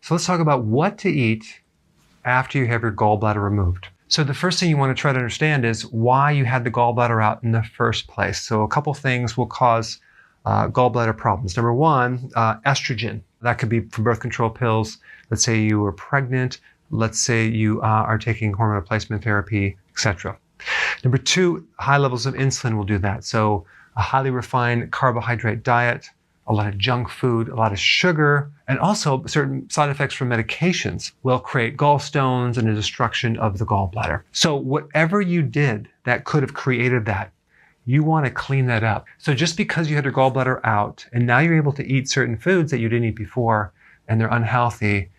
So let's talk about what to eat after you have your gallbladder removed. So the first thing you want to try to understand is why you had the gallbladder out in the first place. So a couple things will cause gallbladder problems. Number one, estrogen. That could be from birth control pills. Let's say you were pregnant. Let's say you are taking hormone replacement therapy, etc. Number two, high levels of insulin will do that. So a highly refined carbohydrate diet, a lot of junk food, a lot of sugar, and also certain side effects from medications will create gallstones and a destruction of the gallbladder. So whatever you did that could have created that, you want to clean that up. So just because you had your gallbladder out and now you're able to eat certain foods that you didn't eat before and they're unhealthy,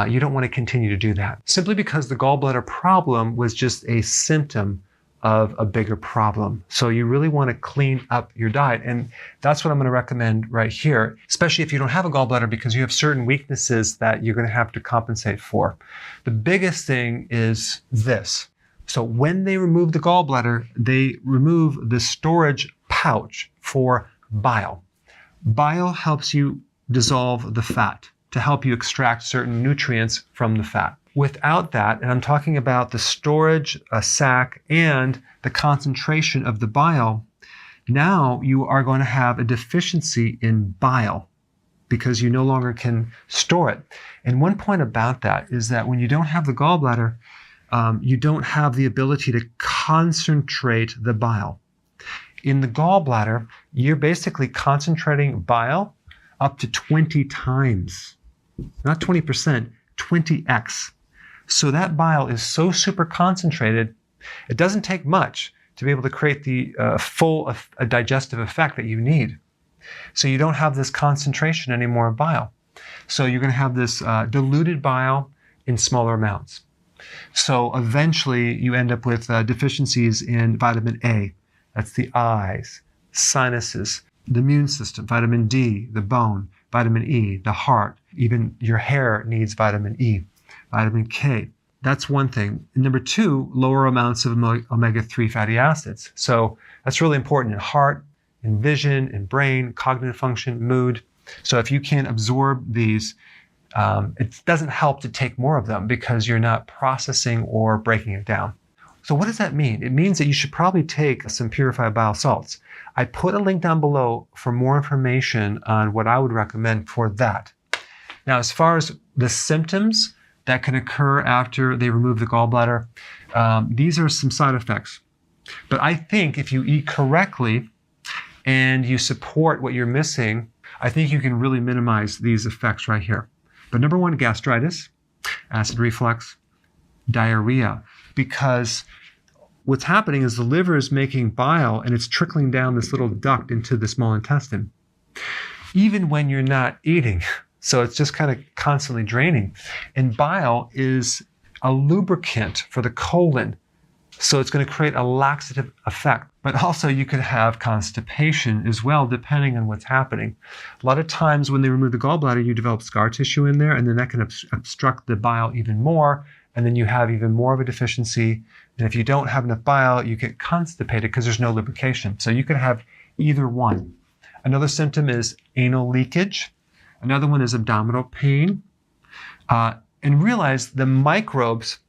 you don't want to continue to do that. Simply because the gallbladder problem was just a symptom of a bigger problem. So you really want to clean up your diet. And that's what I'm going to recommend right here, especially if you don't have a gallbladder because you have certain weaknesses that you're going to have to compensate for. The biggest thing is this. So when they remove the gallbladder, they remove the storage pouch for bile. Bile helps you dissolve the fat to help you extract certain nutrients from the fat. Without that, and I'm talking about the storage sac and the concentration of the bile, now you are going to have a deficiency in bile because you no longer can store it. And one point about that is that when you don't have the gallbladder, you don't have the ability to concentrate the bile. In the gallbladder, you're basically concentrating bile up to 20 times. Not 20%, 20x. So that bile is so super concentrated, it doesn't take much to be able to create the full digestive effect that you need. So you don't have this concentration anymore of bile. So you're going to have this diluted bile in smaller amounts. So eventually you end up with deficiencies in vitamin A. That's the eyes, sinuses, the immune system, vitamin D, the bone, vitamin E, the heart, even your hair needs vitamin E, vitamin K. That's one thing. And number two, lower amounts of omega-3 fatty acids. So that's really important in heart, in vision, in brain, cognitive function, mood. So if you can't absorb these, it doesn't help to take more of them because you're not processing or breaking it down. So what does that mean? It means that you should probably take some purified bile salts. I put a link down below for more information on what I would recommend for that. Now, as far as the symptoms that can occur after they remove the gallbladder, these are some side effects. But I think if you eat correctly and you support what you're missing, I think you can really minimize these effects right here. But number one, gastritis, acid reflux, diarrhea, because what's happening is the liver is making bile and it's trickling down this little duct into the small intestine, even when you're not eating. So it's just kind of constantly draining. And bile is a lubricant for the colon. So it's going to create a laxative effect. But also you could have constipation as well, depending on what's happening. A lot of times when they remove the gallbladder, you develop scar tissue in there, and then that can obstruct the bile even more. And then you have even more of a deficiency. And if you don't have enough bile, you get constipated because there's no lubrication. So you could have either one. Another symptom is anal leakage. Another one is abdominal pain. And realize the microbes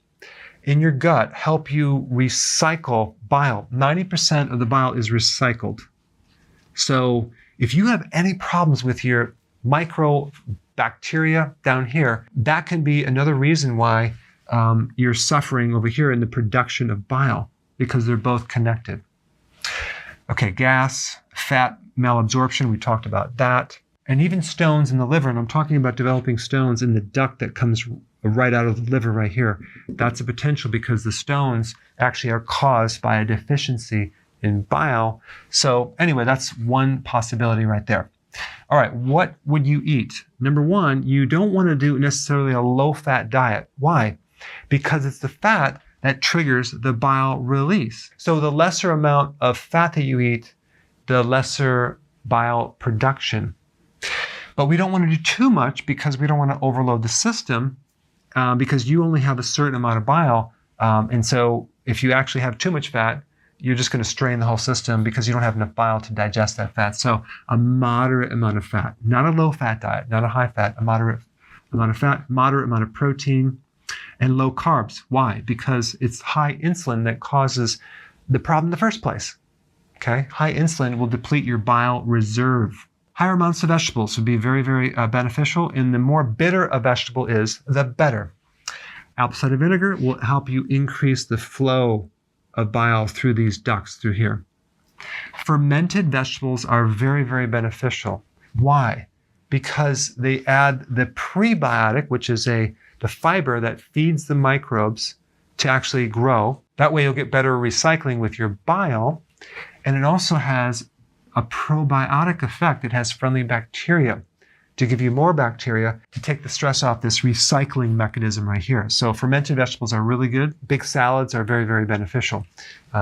in your gut help you recycle bile. 90% of the bile is recycled. So if you have any problems with your microbacteria down here, that can be another reason why you're suffering over here in the production of bile, because they're both connected. Okay, gas, fat malabsorption, we talked about that. And even stones in the liver, and I'm talking about developing stones in the duct that comes right out of the liver right here. That's a potential because the stones actually are caused by a deficiency in bile. So anyway, that's one possibility right there. All right, what would you eat? Number one, you don't want to do necessarily a low-fat diet. Why? Because it's the fat that triggers the bile release. So the lesser amount of fat that you eat, the lesser bile production. But we don't want to do too much because we don't want to overload the system because you only have a certain amount of bile. And so if you actually have too much fat, you're just going to strain the whole system because you don't have enough bile to digest that fat. So a moderate amount of fat, not a low-fat diet, not a high-fat, a moderate amount of fat, moderate amount of protein, and low carbs. Why? Because it's high insulin that causes the problem in the first place. Okay? High insulin will deplete your bile reserve. Higher amounts of vegetables would be very, very beneficial, and the more bitter a vegetable is, the better. Apple cider vinegar will help you increase the flow of bile through these ducts through here. Fermented vegetables are very, very beneficial. Why? Because they add the prebiotic, which is the fiber that feeds the microbes to actually grow. That way you'll get better recycling with your bile. And it also has a probiotic effect. It has friendly bacteria to give you more bacteria to take the stress off this recycling mechanism right here. So fermented vegetables are really good. Big salads are very, very beneficial.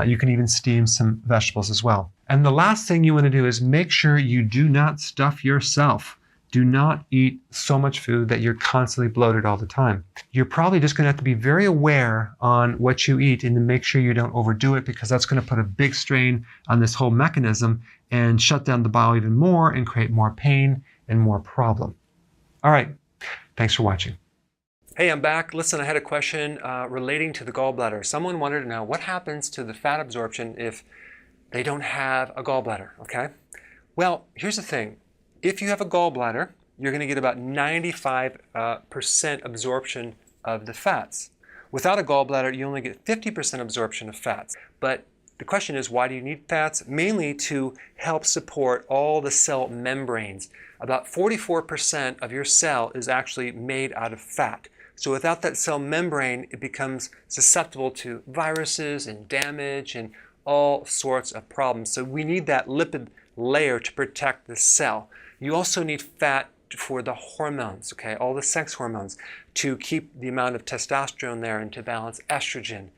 You can even steam some vegetables as well. And the last thing you want to do is make sure you do not stuff yourself. Do not eat so much food that you're constantly bloated all the time. You're probably just going to have to be very aware on what you eat and to make sure you don't overdo it, because that's going to put a big strain on this whole mechanism and shut down the bile even more and create more pain and more problem. All right. Thanks for watching. Hey, I'm back. Listen, I had a question relating to the gallbladder. Someone wanted to know what happens to the fat absorption if they don't have a gallbladder, okay? Well, here's the thing. If you have a gallbladder, you're going to get about 95% absorption of the fats. Without a gallbladder, you only get 50% absorption of fats. But the question is, why do you need fats? Mainly to help support all the cell membranes. About 44% of your cell is actually made out of fat. So without that cell membrane, it becomes susceptible to viruses and damage and all sorts of problems. So we need that lipid layer to protect the cell. You also need fat for the hormones, okay, all the sex hormones, to keep the amount of testosterone there and to balance estrogen,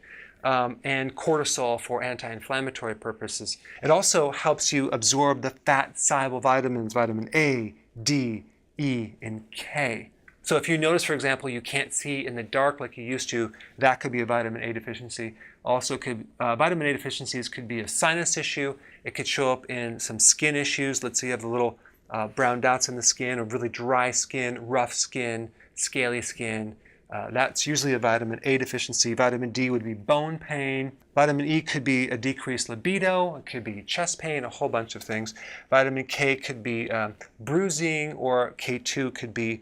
and cortisol for anti-inflammatory purposes. It also helps you absorb the fat-soluble vitamins, vitamin A, D, E, and K. So if you notice, for example, you can't see in the dark like you used to, that could be a vitamin A deficiency. Also, vitamin A deficiencies could be a sinus issue. It could show up in some skin issues. Let's say you have the little brown dots in the skin, or really dry skin, rough skin, scaly skin. That's usually a vitamin A deficiency. Vitamin D would be bone pain. Vitamin E could be a decreased libido. It could be chest pain, a whole bunch of things. Vitamin K could be bruising, or K2 could be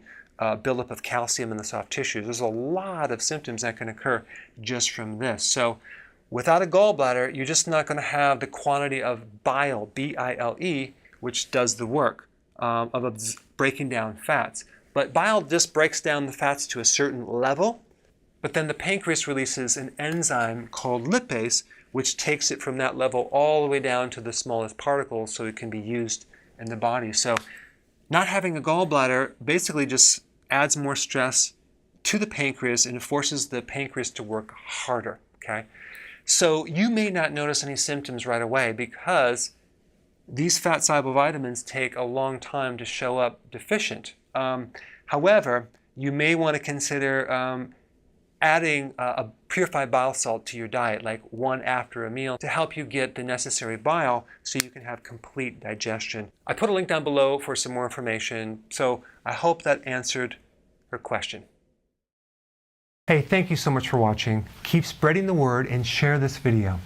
buildup of calcium in the soft tissues. There's a lot of symptoms that can occur just from this. So without a gallbladder, you're just not going to have the quantity of bile, B-I-L-E, which does the work of breaking down fats. But bile just breaks down the fats to a certain level, but then the pancreas releases an enzyme called lipase, which takes it from that level all the way down to the smallest particles so it can be used in the body. So not having a gallbladder basically just adds more stress to the pancreas, and it forces the pancreas to work harder, okay? So you may not notice any symptoms right away because these fat-soluble vitamins take a long time to show up deficient. However, you may want to consider adding a purified bile salt to your diet, like one after a meal, to help you get the necessary bile so you can have complete digestion. I put a link down below for some more information, so I hope that answered her question. Hey, thank you so much for watching. Keep spreading the word and share this video.